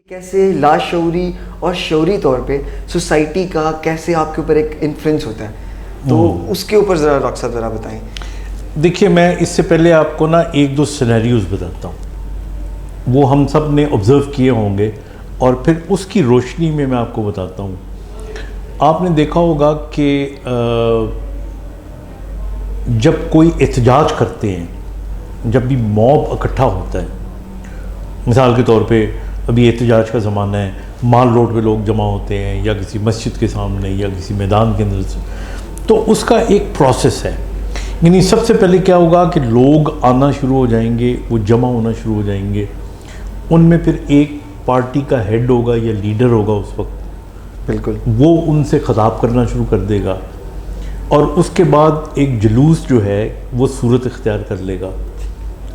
कैसे लाशऊरी और शऊरी तौर पे सोसाइटी का कैसे आपके ऊपर एक इन्फ्लुएंस होता है, तो उसके ऊपर ज़रा डॉक्टर साहब ज़रा बताएं। देखिए, मैं इससे पहले आपको ना एक दो सिनेरियोज बताता हूँ, वो हम सब ने ऑब्ज़र्व किए होंगे और फिर उसकी रोशनी में मैं आपको बताता हूँ। आपने देखा होगा कि जब कोई एहतजाज करते हैं, जब भी मॉब इकट्ठा होता है, मिसाल के तौर पे अभी एहतजाज का ज़माना है, माल रोड पे लोग जमा होते हैं या किसी मस्जिद के सामने या किसी मैदान के अंदर से, तो उसका एक प्रोसेस है। यानी सबसे पहले क्या होगा कि लोग आना शुरू हो जाएंगे, वो जमा होना शुरू हो जाएंगे, उनमें फिर एक पार्टी का हेड होगा या लीडर होगा उस वक्त, बिल्कुल, वो उनसे ख़िताब करना शुरू कर देगा और उसके बाद एक जुलूस जो है वो सूरत इख्तियार कर लेगा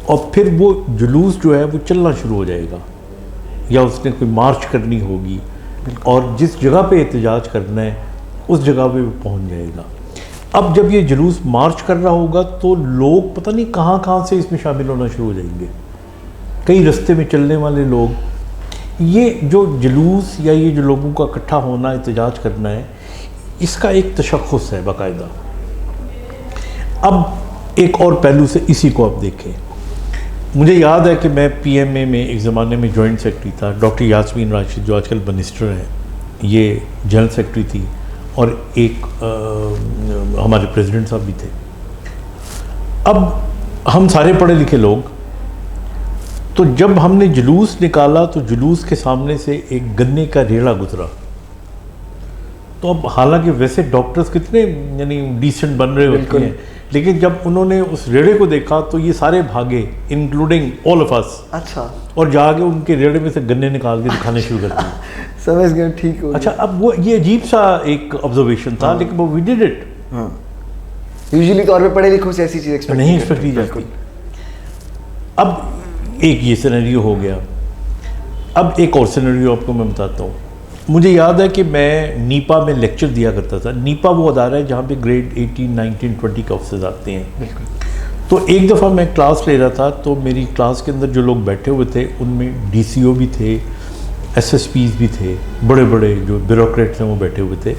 और फिर वो जुलूस जो है वो चलना शुरू हो जाएगा या उसने कोई मार्च करनी होगी और जिस जगह पे एहतजाज करना है उस जगह पे वो पहुंच जाएगा। अब जब ये जुलूस मार्च कर रहा होगा तो लोग पता नहीं कहाँ से इसमें शामिल होना शुरू हो जाएंगे, कई रास्ते में चलने वाले लोग। ये जो जुलूस या ये जो लोगों का इकट्ठा होना, एहतजाज करना है, इसका एक तशख़्ख़ुस है बाकायदा। अब एक और पहलू से इसी को आप देखें, मुझे याद है कि मैं PMA में एक ज़माने में जॉइंट सेक्रेटरी था। डॉक्टर यास्मीन राशिद जो आजकल मिनिस्टर हैं, ये जनरल सेक्रेटरी थी और एक हमारे प्रेसिडेंट साहब भी थे। अब हम सारे पढ़े लिखे लोग, तो जब हमने जुलूस निकाला तो जुलूस के सामने से एक गन्ने का रेड़ा गुजरा। तो अब हालांकि वैसे डॉक्टर्स कितने यानी डिसेंट बन रहे होते हैं, लेकिन जब उन्होंने उस रेड़े को देखा तो ये सारे भागे, इंक्लूडिंग ऑल ऑफ अस। अच्छा, और जाके उनके रेड़े में से गन्ने निकाल के दिखाने शुरू कर दिए। समझ गए, ठीक हो। अच्छा, अब वो ये अजीब सा एक ऑब्जर्वेशन था, लेकिन वो वी डिड इट। यूजुअली तौर पे पढ़े लिखों से ऐसी चीज़ एक्सपेक्ट की जाती। अब एक ये सिनेरियो हो गया। अब एक और सिनेरियो आपको मैं बताता हूँ। मुझे याद है कि मैं नीपा में लेक्चर दिया करता था। नीपा वो अदारा है जहाँ पे ग्रेड 18, 19, 20 के ऑफिसर्स आते हैं। बिल्कुल। तो एक दफ़ा मैं क्लास ले रहा था, तो मेरी क्लास के अंदर जो लोग बैठे हुए थे उनमें DCO भी थे, SSPs भी थे, बड़े बड़े जो ब्यूरोक्रेट्स हैं वो बैठे हुए थे।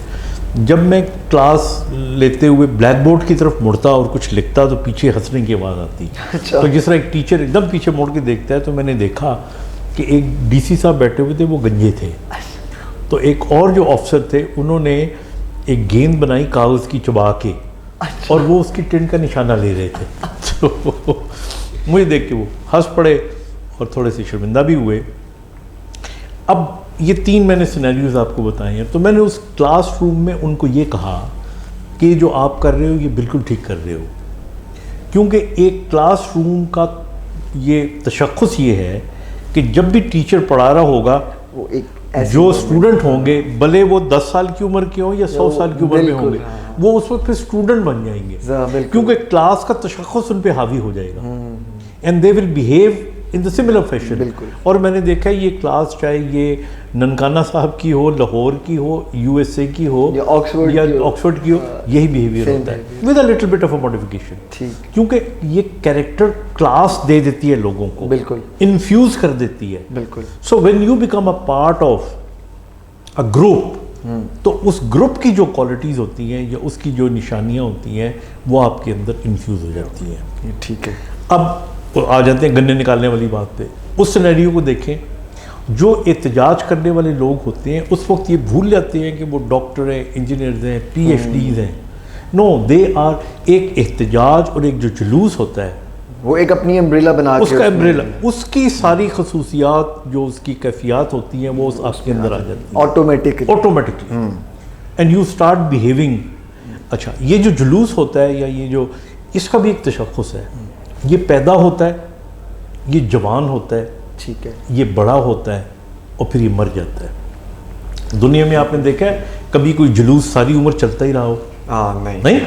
जब मैं क्लास लेते हुए ब्लैक बोर्ड की तरफ मुड़ता और कुछ लिखता तो पीछे हंसने की आवाज़ आती। अच्छा। तो जिस तरह एक टीचर एकदम पीछे मुड़ के देखता है, तो मैंने देखा कि एक DC साहब बैठे हुए थे, वो गंजे थे। तो एक और जो अफसर थे उन्होंने एक गेंद बनाई कागज़ की चबा के। अच्छा। और वो उसकी टिंड का निशाना ले रहे थे। तो मुझे देख के वो हंस पड़े और थोड़े से शर्मिंदा भी हुए। अब ये 3 मैंने सिनेरियोज आपको बताए हैं। तो मैंने उस क्लासरूम में उनको ये कहा कि जो आप कर रहे हो ये बिल्कुल ठीक कर रहे हो, क्योंकि एक क्लासरूम का ये तशख़्ख़ुस ये है कि जब भी टीचर पढ़ा रहा होगा, वो एक जो स्टूडेंट होंगे, भले वो 10 साल की उम्र के हों या 100 साल की उम्र में होंगे, वो उस वक्त फिर स्टूडेंट बन जाएंगे, क्योंकि क्लास का तशख़्ख़ुस उन पे हावी हो जाएगा and they will behave in the similar fashion. और मैंने देखा है ये क्लास, चाहे ये ननकाना साहब की हो, लाहौर की हो, USA की हो या ऑक्सफोर्ड की हो, यही बिहेवियर होता है with a little bit of a modification. ठीक, क्योंकि ये कैरेक्टर क्लास दे देती है लोगों को, बिल्कुल इन्फ्यूज कर देती है। बिल्कुल। So when you become a part of a group, तो उस ग्रुप की जो क्वालिटीज़ होती हैं या उसकी जो निशानियाँ होती हैं वो आपके अंदर इन्फ्यूज़ हो जाती हैं। ठीक है। अब तो आ जाते हैं गन्ने निकालने वाली बात पे। उस सिनेरियो को देखें, जो एहतजाज करने वाले लोग होते हैं उस वक्त ये भूल जाते हैं कि वो डॉक्टर हैं, इंजीनियर्स हैं, PhDs हैं। नो, दे आर एक एहतजाज और एक जो जुलूस होता है वो एक अपनी अम्ब्रेला बना के, उसका अम्ब्रेला, उसकी सारी खसूसियात जो उसकी कैफियत होती हैं वो उस आपके अंदर आ जाती है automatically and you start behaving. अच्छा, ये जो जुलूस होता है या ये जो, इसका भी एक तशख़्ख़ुस है। ये पैदा होता है, ये जवान होता है, ठीक है, ये बड़ा होता है और फिर ये मर जाता है। दुनिया में आपने देखा है कभी कोई जुलूस सारी उम्र चलता ही रहा हो? नहीं,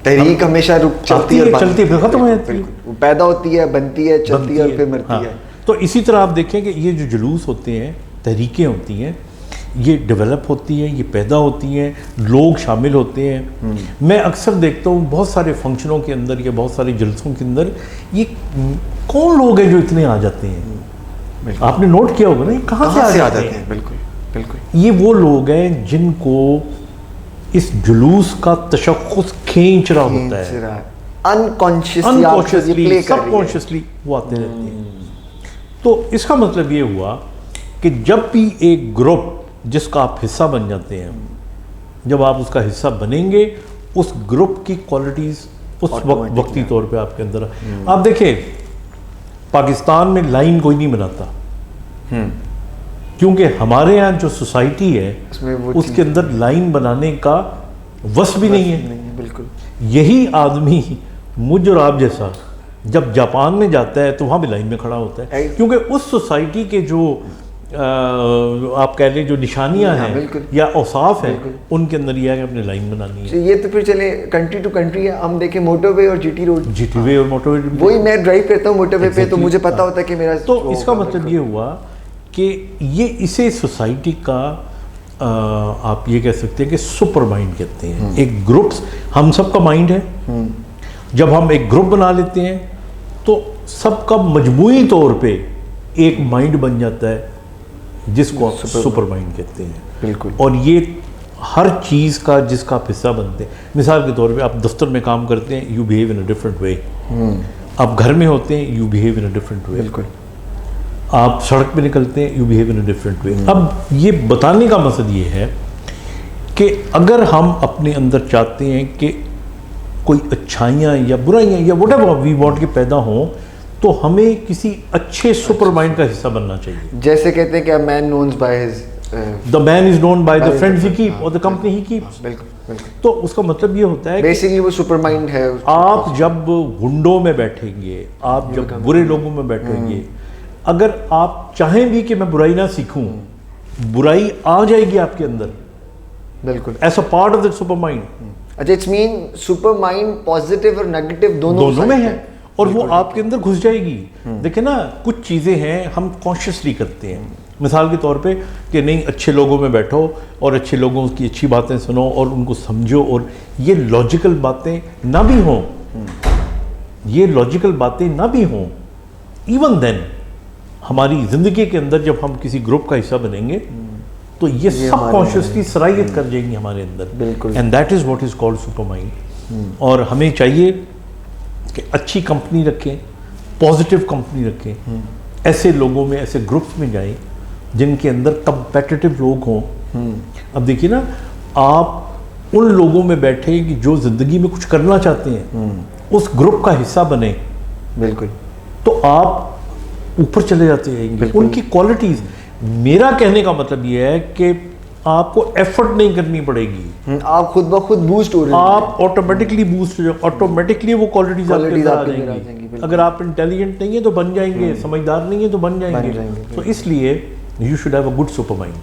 तहरीक हमेशा चलती है, फिर खत्म हो जाती है, वो पैदा होती है, बनती है, चलती है और फिर मरती है। तो इसी तरह आप देखें कि ये जो जुलूस होते हैं, तहरीकें होती हैं, ये डेवलप होती हैं, ये पैदा होती हैं, लोग शामिल होते हैं। मैं अक्सर देखता हूँ बहुत सारे फंक्शनों के अंदर या बहुत सारे जलसों के अंदर, ये कौन लोग हैं जो इतने आ जाते हैं? बिल्कुल। आपने नोट किया होगा ना, ये कहाँ से आ जाते हैं? बिल्कुल बिल्कुल। ये वो लोग हैं जिनको इस जुलूस का तशख्खुस खींच रहा होता है, अनकॉन्शियसली, सबकॉन्शियसली वो आते रहते हैं। तो इसका मतलब ये हुआ कि जब भी एक ग्रुप जिसका आप हिस्सा बन जाते हैं, जब आप उसका हिस्सा बनेंगे, उस ग्रुप की क्वालिटीज उस वक्ती तौर पे आपके अंदर। आप देखें, पाकिस्तान में लाइन कोई नहीं बनाता, क्योंकि हमारे यहाँ जो सोसाइटी है उसके अंदर लाइन बनाने का वस भी नहीं है। बिल्कुल। यही आदमी मुझ और आप जैसा जब जापान में जाता है तो वहाँ भी लाइन में खड़ा होता है, क्योंकि उस सोसाइटी के जो आप कह लें जो निशानियां हैं या औसाफ हैं, उनके अंदर यह है कि अपनी लाइन बनानी है। ये तो फिर चले कंट्री टू कंट्री है, हम देखें मोटरवे और जीटीवे और मोटरवे, वही मैं ड्राइव करता हूँ मोटरवे पे, तो मुझे पता होता है कि मेरा, तो इसका मतलब ये हुआ कि ये इसे सोसाइटी का आप ये कह सकते हैं कि सुपर माइंड कहते हैं। एक ग्रुप्स, हम सबका माइंड है, जब हम एक ग्रुप बना लेते हैं तो सबका मजमूई तौर पे एक माइंड बन जाता है जिसको आप सुपर माइंड कहते हैं। बिल्कुल। और ये हर चीज़ का जिसका आप हिस्सा बनते हैं, मिसाल के तौर पे आप दफ्तर में काम करते हैं, you behave in a different way. आप घर में होते हैं, you behave in a different way. बिल्कुल। आप सड़क पे निकलते हैं, you behave in a different way. अब ये बताने का मकसद ये है कि अगर हम अपने अंदर चाहते हैं कि कोई अच्छाइयाँ या बुराइयाँ या व्हाटएवर वी वांट के पैदा हों, तो हमें किसी अच्छे सुपर माइंड का हिस्सा बनना चाहिए। जैसे कहते हैं कि a man known by his the man is known by the friends he keep or the company he keeps। बिल्कुल बिल्कुल। तो उसका मतलब ये होता है बेसिकली वो सुपर माइंड है। आप जब गुंडों में बैठेंगे, आप जब बुरे लोगों में बैठेंगे, अगर आप चाहें भी कि मैं बुराई ना सीखूं, बुराई आ जाएगी आपके अंदर। बिल्कुल। As a part of the super mind. अच्छा, it's mean super mind positive और नेगेटिव दोनों में है, और वो आपके अंदर घुस जाएगी। देखिए ना, कुछ चीज़ें हैं हम कॉन्शियसली करते हैं, मिसाल के तौर पे कि नहीं, अच्छे लोगों में बैठो और अच्छे लोगों की अच्छी बातें सुनो और उनको समझो, और ये लॉजिकल बातें ना भी हों, ये लॉजिकल बातें ना भी हों, इवन देन हमारी ज़िंदगी के अंदर जब हम किसी ग्रुप का हिस्सा बनेंगे तो ये सब कॉन्शियसली सराहियत कर जाएंगी हमारे अंदर। बिल्कुल। And that is what is called super mind. और हमें चाहिए कि अच्छी कंपनी रखें, पॉजिटिव कंपनी रखें, ऐसे लोगों में, ऐसे ग्रुप्स में जाएं जिनके अंदर कंपेटिटिव लोग हों। अब देखिए ना, आप उन लोगों में बैठे कि जो ज़िंदगी में कुछ करना चाहते हैं, उस ग्रुप का हिस्सा बने। बिल्कुल। तो आप ऊपर चले जाते हैं, उनकी क्वालिटीज़। मेरा कहने का मतलब ये है कि आपको एफर्ट नहीं करनी पड़ेगी, आप खुद ब खुद बूस्ट हो रहे हैं, आप ऑटोमेटिकली बूस्ट हो जाओ, ऑटोमेटिकली वो क्वालिटीज आपके अंदर आ जाएंगी। अगर आप इंटेलिजेंट नहीं है तो बन जाएंगे, समझदार नहीं है तो बन जाएंगे। तो इसलिए you should have a good super mind.